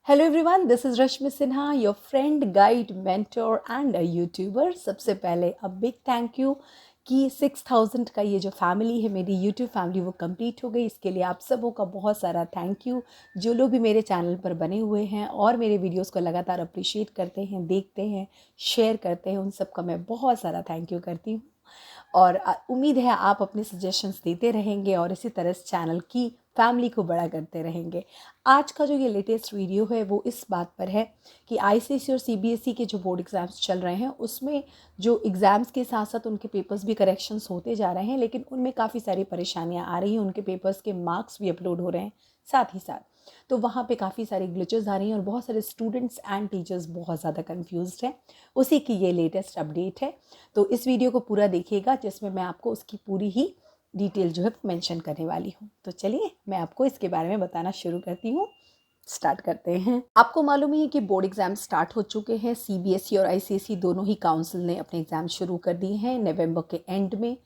Hello everyone, this is Rashmi Sinha, your friend, guide, mentor and a YouTuber. सबसे पहले a big thank you कि 6000 का ये जो फैमिली है, मेरी यूट्यूब फैमिली, वो कंप्लीट हो गई। इसके लिए आप सबों का बहुत सारा थैंक यू। जो लोग भी मेरे चैनल पर बने हुए हैं और मेरे वीडियोस को लगातार अप्रिशिएट करते हैं, देखते हैं, शेयर करते हैं, उन सब का मैं बहुत सारा थैंक यू करती हूँ। और उम्मीद है आप अपने सजेशंस देते रहेंगे और इसी तरह इस चैनल की फैमिली को बड़ा करते रहेंगे। आज का जो ये लेटेस्ट वीडियो है वो इस बात पर है कि आईसीएसई और सीबीएसई के जो बोर्ड एग्ज़ाम्स चल रहे हैं उसमें जो एग्ज़ाम्स के साथ साथ उनके पेपर्स भी करेक्शंस होते जा रहे हैं, लेकिन उनमें काफ़ी सारी परेशानियां आ रही हैं। उनके पेपर्स के मार्क्स भी अपलोड हो रहे हैं साथ ही साथ, तो वहाँ पे काफ़ी सारी ग्लिचेस आ रही हैं और बहुत सारे स्टूडेंट्स एंड टीचर्स बहुत ज़्यादा कन्फ्यूज्ड हैं। उसी की ये लेटेस्ट अपडेट है, तो इस वीडियो को पूरा देखिएगा जिसमें मैं आपको उसकी पूरी ही डिटेल जो है मेंशन करने वाली हूँ। तो चलिए मैं आपको इसके बारे में बताना शुरू करती हूँ। स्टार्ट करते हैं। आपको मालूम ही है कि बोर्ड एग्जाम स्टार्ट हो चुके हैं। सीबीएसई और आईसीएसई दोनों ही काउंसिल ने अपने एग्जाम शुरू कर दिए हैं नवंबर के एंड में,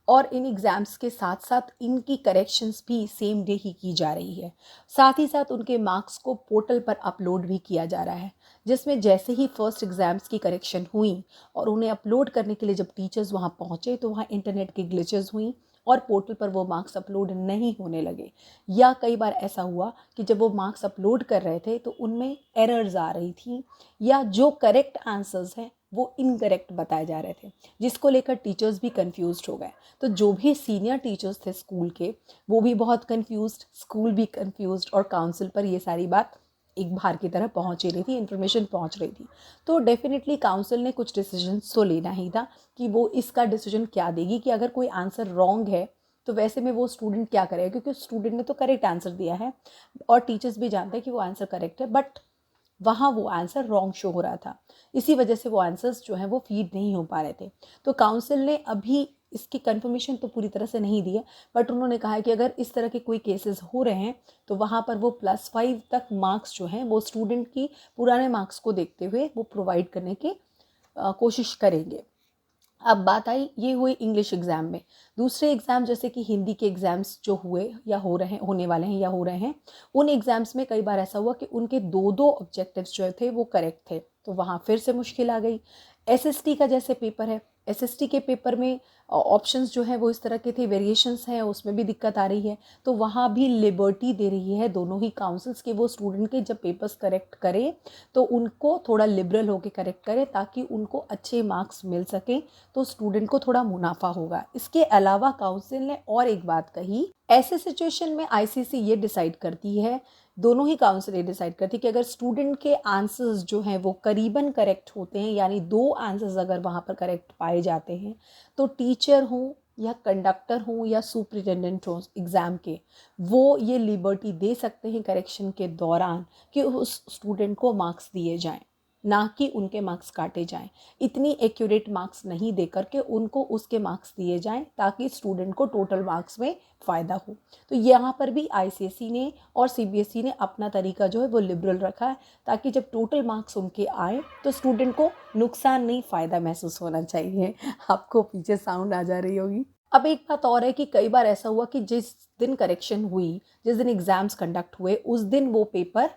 और इन एग्ज़ाम्स के साथ साथ इनकी करेक्शंस भी सेम डे ही की जा रही है। साथ ही साथ उनके मार्क्स को पोर्टल पर अपलोड भी किया जा रहा है, जिसमें जैसे ही फर्स्ट एग्ज़ाम्स की करेक्शन हुई और उन्हें अपलोड करने के लिए जब टीचर्स वहाँ पहुँचे तो वहाँ इंटरनेट की ग्लिचेस हुई और पोर्टल पर वो मार्क्स अपलोड नहीं होने लगे। या कई बार ऐसा हुआ कि जब वो मार्क्स अपलोड कर रहे थे तो उनमें एरर्स आ रही थी, या जो करेक्ट आंसर्स हैं वो इनकरेक्ट बताए जा रहे थे, जिसको लेकर टीचर्स भी कंफ्यूज्ड हो गए। तो जो भी सीनियर टीचर्स थे स्कूल के, वो भी बहुत कंफ्यूज्ड, स्कूल भी कंफ्यूज्ड, और काउंसिल पर ये सारी बात एक बाहर की तरह पहुंच ही रही थी, इन्फॉर्मेशन पहुंच रही थी। तो डेफिनेटली काउंसिल ने कुछ डिसीजन तो लेना ही था कि वो इसका डिसीजन क्या देगी कि अगर कोई आंसर रॉन्ग है तो वैसे में वो स्टूडेंट क्या करेगा, क्योंकि स्टूडेंट ने तो करेक्ट आंसर दिया है और टीचर्स भी जानते हैं कि वो आंसर करेक्ट है, बट वहाँ वो आंसर रॉन्ग शो हो रहा था। इसी वजह से वो आंसर्स जो हैं वो फीड नहीं हो पा रहे थे। तो काउंसिल ने अभी इसकी कंफर्मेशन तो पूरी तरह से नहीं दी है, बट उन्होंने कहा है कि अगर इस तरह के कोई केसेस हो रहे हैं तो वहाँ पर वो +5 तक मार्क्स जो हैं वो स्टूडेंट की पुराने मार्क्स को देखते हुए वो प्रोवाइड करने की कोशिश करेंगे। अब बात आई, ये हुई इंग्लिश एग्ज़ाम में। दूसरे एग्ज़ाम जैसे कि हिंदी के एग्ज़ाम्स जो हुए या हो रहे हैं, होने वाले हैं या हो रहे हैं, उन एग्ज़ाम्स में कई बार ऐसा हुआ कि उनके दो दो ऑब्जेक्टिव्स जो थे वो करेक्ट थे, तो वहाँ फिर से मुश्किल आ गई। एसएसटी का जैसे पेपर है, एसएसटी के पेपर में ऑप्शंस जो है वो इस तरह के थे, वेरिएशंस हैं, उसमें भी दिक्कत आ रही है। तो वहाँ भी लिबर्टी दे रही है दोनों ही काउंसिल्स के, वो स्टूडेंट के जब पेपर्स करेक्ट करें तो उनको थोड़ा लिबरल होकर करेक्ट करें ताकि उनको अच्छे मार्क्स मिल सकें, तो स्टूडेंट को थोड़ा मुनाफा होगा। इसके अलावा काउंसिल ने और एक बात कही, ऐसे सिचुएशन में आईसीएसई ये डिसाइड करती है, दोनों ही काउंसिल ये डिसाइड करती है कि अगर स्टूडेंट के आंसर्स जो हैं वो करीबन करेक्ट होते हैं, यानी 2 आंसर्स अगर वहाँ पर करेक्ट पाए जाते हैं, तो टीचर हों या कंडक्टर हों या सुपरिटेंडेंट हों एग्ज़ाम के, वो ये लिबर्टी दे सकते हैं करेक्शन के दौरान कि उस स्टूडेंट को मार्क्स दिए जाएं, ना कि उनके मार्क्स काटे जाएं। इतनी एक्यूरेट मार्क्स नहीं दे करके उनको उसके मार्क्स दिए जाएं ताकि स्टूडेंट को टोटल मार्क्स में फ़ायदा हो। तो यहाँ पर भी आईसीएसई ने और सीबीएसई ने अपना तरीका जो है वो लिबरल रखा है, ताकि जब टोटल मार्क्स उनके आए तो स्टूडेंट को नुकसान नहीं, फ़ायदा महसूस होना चाहिए। आपको पीछे साउंड आ जा रही होगी। अब एक बात और है कि कई बार ऐसा हुआ कि जिस दिन करेक्शन हुई, जिस दिन एग्ज़ाम्स कंडक्ट हुए, उस दिन वो पेपर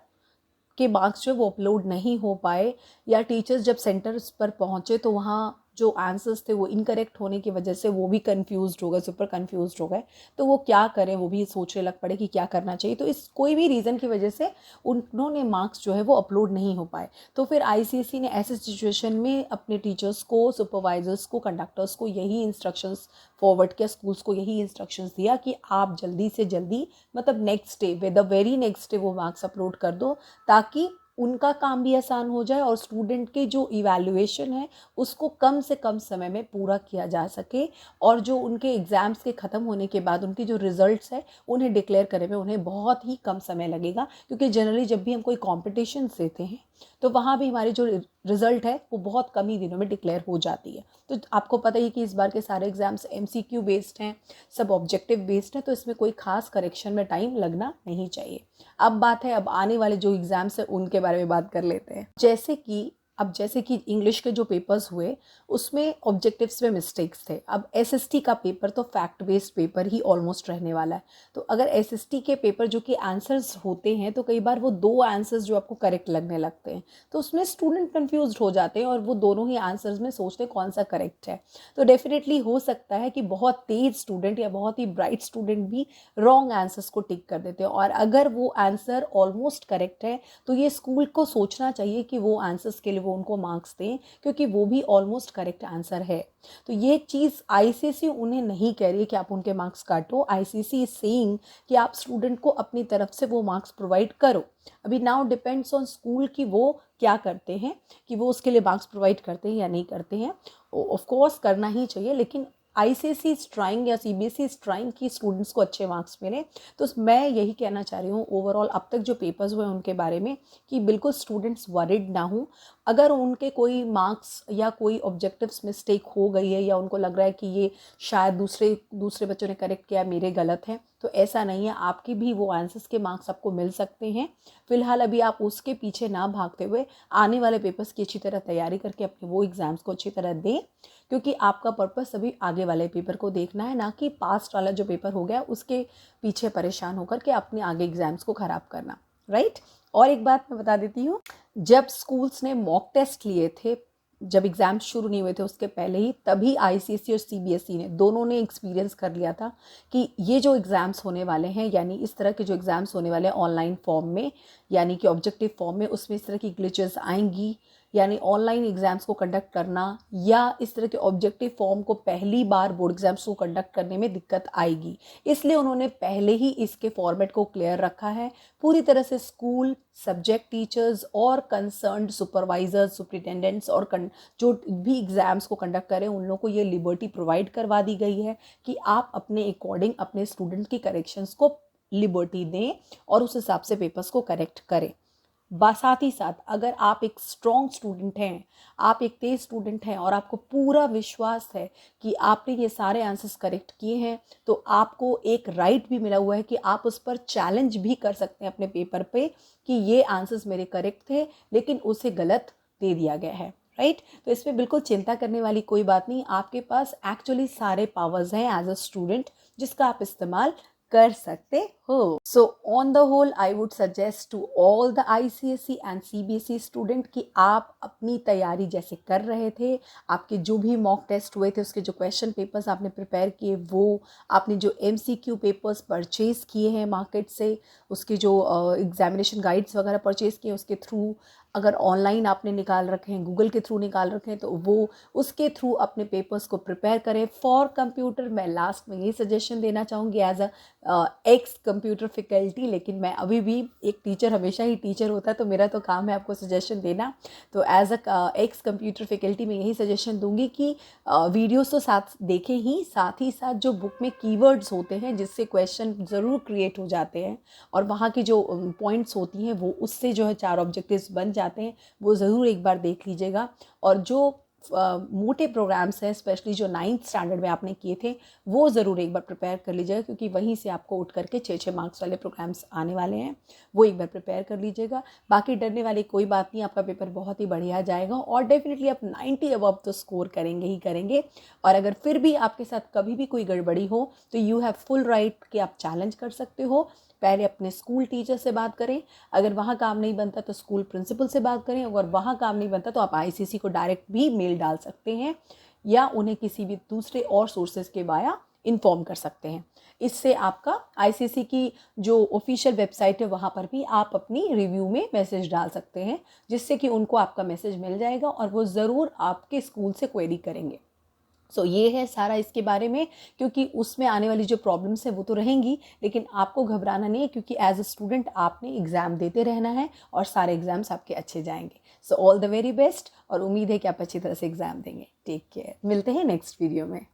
के मार्क्स जो वो अपलोड नहीं हो पाए, या टीचर्स जब सेंटर्स पर पहुँचे तो वहाँ जो आंसर्स थे वो इनकरेक्ट होने की वजह से वो भी कंफ्यूज्ड हो गए, सुपर कंफ्यूज्ड हो गए। तो वो क्या करें, वो भी सोचने लग पड़े कि क्या करना चाहिए। तो इस कोई भी रीज़न की वजह से उन्होंने मार्क्स जो है वो अपलोड नहीं हो पाए। तो फिर आईसीएसई ने ऐसे सिचुएशन में अपने टीचर्स को, सुपरवाइजर्स को, कंडक्टर्स को यही इंस्ट्रक्शंस फॉरवर्ड किया, स्कूल्स को यही इंस्ट्रक्शंस दिया कि आप जल्दी से जल्दी, मतलब next day, the very next day वो मार्क्स अपलोड कर दो, ताकि उनका काम भी आसान हो जाए और स्टूडेंट के जो इवैल्यूएशन है उसको कम से कम समय में पूरा किया जा सके, और जो उनके एग्ज़ाम्स के ख़त्म होने के बाद उनके जो रिज़ल्ट्स है उन्हें डिक्लेयर करने में उन्हें बहुत ही कम समय लगेगा। क्योंकि जनरली जब भी हम कोई कॉम्पिटिशन देते हैं तो वहाँ भी हमारी जो रिज़ल्ट है वो बहुत कम ही दिनों में डिक्लेयर हो जाती है। तो आपको पता ही कि इस बार के सारे एग्ज़ाम्स एमसीक्यू बेस्ड हैं, सब ऑब्जेक्टिव बेस्ड हैं, तो इसमें कोई खास करेक्शन में टाइम लगना नहीं चाहिए। अब बात है, अब आने वाले जो एग्ज़ाम्स हैं उनके बारे में बात कर लेते हैं। जैसे कि अब जैसे कि इंग्लिश के जो पेपर्स हुए उसमें ऑब्जेक्टिव्स में मिस्टेक्स थे। अब एसएसटी का पेपर तो फैक्ट बेस्ड पेपर ही ऑलमोस्ट रहने वाला है। तो अगर एसएसटी के पेपर जो कि आंसर्स होते हैं तो कई बार वो 2 आंसर्स जो आपको करेक्ट लगने लगते हैं, तो उसमें स्टूडेंट कन्फ्यूज हो जाते हैं और वो दोनों ही आंसर्स में सोचते हैं कौन सा करेक्ट है। तो डेफिनेटली हो सकता है कि बहुत तेज स्टूडेंट या बहुत ही ब्राइट स्टूडेंट भी रॉन्ग आंसर्स को टिक कर देते हैं, और अगर वो आंसर ऑलमोस्ट करेक्ट है तो ये स्कूल को सोचना चाहिए कि वो आंसर्स के लिए वो उनको मार्क्स दें, क्योंकि वो भी ऑलमोस्ट करेक्ट आंसर है। तो ये चीज़ आईसीएसई उन्हें नहीं कह रही है कि आप उनके मार्क्स काटो। आईसीएसई इज सेइंग कि आप स्टूडेंट को अपनी तरफ से वो मार्क्स प्रोवाइड करो। अभी नाउ डिपेंड्स ऑन स्कूल कि वो क्या करते हैं, कि वो उसके लिए मार्क्स प्रोवाइड करते हैं या नहीं करते हैं। ऑफ कोर्स करना ही चाहिए, लेकिन आईसीएसई इज ट्राइंग या सीबीएसई इज ट्राइंग कि स्टूडेंट्स को अच्छे मार्क्स मिले। तो मैं यही कहना चाह रही हूँ ओवरऑल अब तक जो पेपर्स हुए उनके बारे में, कि बिल्कुल स्टूडेंट्स वरिड ना हो। अगर उनके कोई मार्क्स या कोई ऑब्जेक्टिव्स मिस्टेक हो गई है या उनको लग रहा है कि ये शायद दूसरे बच्चों ने करेक्ट किया, मेरे गलत है, तो ऐसा नहीं है। आपकी भी वो आंसर्स के मार्क्स आपको मिल सकते हैं। फिलहाल अभी आप उसके पीछे ना भागते हुए आने वाले पेपर्स की अच्छी तरह तैयारी करके अपने वो एग्ज़ाम्स को अच्छी तरह दें, क्योंकि आपका पर्पस अभी आगे वाले पेपर को देखना है, ना कि पास्ट वाला जो पेपर हो गया उसके पीछे परेशान होकर के अपने आगे एग्ज़ाम्स को ख़राब करना, राइट। और एक बात मैं बता देती हूँ, जब स्कूल्स ने मॉक टेस्ट लिए थे, जब एग्ज़ाम्स शुरू नहीं हुए थे उसके पहले ही, तभी आईसीएसई और सीबीएसई ने दोनों ने एक्सपीरियंस कर लिया था कि ये जो एग्ज़ाम्स होने वाले हैं, यानी इस तरह के जो एग्ज़ाम्स होने वाले हैं ऑनलाइन फॉर्म में, यानी कि ऑब्जेक्टिव फॉर्म में, उसमें इस तरह की ग्लिचेस आएंगी, यानी ऑनलाइन एग्ज़ाम्स को कंडक्ट करना या इस तरह के ऑब्जेक्टिव फॉर्म को पहली बार बोर्ड एग्ज़ाम्स को कंडक्ट करने में दिक्कत आएगी। इसलिए उन्होंने पहले ही इसके फॉर्मेट को क्लियर रखा है। पूरी तरह से स्कूल, सब्जेक्ट टीचर्स और कंसर्न्ड सुपरवाइजर्स, सुपरिटेंडेंट्स और जो भी एग्ज़ाम्स को कंडक्ट करें उन लोगों को ये लिबर्टी प्रोवाइड करवा दी गई है कि आप अपने अकॉर्डिंग अपने स्टूडेंट की करेक्शंस को लिबर्टी दें और उस हिसाब से पेपर्स को करेक्ट करें। साथ ही साथ अगर आप एक स्ट्रॉन्ग स्टूडेंट हैं, आप एक तेज स्टूडेंट हैं और आपको पूरा विश्वास है कि आपने ये सारे आंसर्स करेक्ट किए हैं, तो आपको एक राइट भी मिला हुआ है कि आप उस पर चैलेंज भी कर सकते हैं अपने पेपर पे कि ये आंसर्स मेरे करेक्ट थे लेकिन उसे गलत दे दिया गया है, राइट। तो इसमें बिल्कुल चिंता करने वाली कोई बात नहीं। आपके पास एक्चुअली सारे पावर्स हैं एज अ स्टूडेंट, जिसका आप इस्तेमाल कर सकते हो। So on the whole I would suggest to all the ICSE and CBSE student कि आप अपनी तैयारी जैसे कर रहे थे, आपके जो भी मॉक टेस्ट हुए थे उसके जो क्वेश्चन पेपर्स आपने प्रिपेयर किए, वो आपने जो एमसीक्यू पेपर्स परचेज किए हैं मार्केट से, उसके जो एग्जामिनेशन गाइड्स वगैरह परचेज किए उसके थ्रू, अगर ऑनलाइन आपने निकाल रखे हैं, गूगल के थ्रू निकाल रखे हैं, तो वो उसके थ्रू अपने पेपर्स को प्रिपेयर करें। फॉर कंप्यूटर मैं लास्ट में ये सजेशन देना चाहूँगी as a ex computer faculty, लेकिन मैं अभी भी एक टीचर, हमेशा ही टीचर होता है तो मेरा तो काम है आपको सजेशन देना। तो as a ex computer faculty मैं यही सजेशन दूंगी कि वीडियोस तो साथ देखें ही, साथ ही साथ जो बुक में कीवर्ड्स होते हैं जिससे क्वेश्चन ज़रूर क्रिएट हो जाते हैं और वहाँ की जो पॉइंट्स होती हैं वो उससे जो है 4 ऑब्जेक्टिव्स बन जाते हैं, वो ज़रूर एक बार देख लीजिएगा। और जो मोटे प्रोग्राम्स हैं स्पेशली जो 9th स्टैंडर्ड में आपने किए थे वो ज़रूर एक बार प्रिपेयर कर लीजिएगा, क्योंकि वहीं से आपको उठ करके 6-6 मार्क्स वाले प्रोग्राम्स आने वाले हैं, वो एक बार प्रिपेयर कर लीजिएगा। बाकी डरने वाली कोई बात नहीं, आपका पेपर बहुत ही बढ़िया जाएगा और डेफिनेटली आप 90 अबव तो स्कोर करेंगे ही करेंगे। और अगर फिर भी आपके साथ कभी भी कोई गड़बड़ी हो तो यू हैव फुल राइट कि आप चैलेंज कर सकते हो। पहले अपने स्कूल टीचर से बात करें, अगर वहाँ काम नहीं बनता तो स्कूल प्रिंसिपल से बात करें, अगर वहाँ काम नहीं बनता तो आप आईसीएसई को डायरेक्ट भी मेल डाल सकते हैं या उन्हें किसी भी दूसरे और सोर्सेज के वाया इन्फॉर्म कर सकते हैं। इससे आपका आईसीएसई की जो ऑफिशियल वेबसाइट है वहाँ पर भी आप अपनी रिव्यू में मैसेज डाल सकते हैं, जिससे कि उनको आपका मैसेज मिल जाएगा और वो ज़रूर आपके स्कूल से क्वेरी करेंगे। सो ये है सारा इसके बारे में, क्योंकि उसमें आने वाली जो प्रॉब्लम्स हैं वो तो रहेंगी, लेकिन आपको घबराना नहीं है, क्योंकि एज अ स्टूडेंट आपने एग्ज़ाम देते रहना है और सारे एग्ज़ाम्स आपके अच्छे जाएंगे। So all the very best और उम्मीद है कि आप अच्छी तरह से एग्ज़ाम देंगे। टेक केयर, मिलते हैं नेक्स्ट वीडियो में।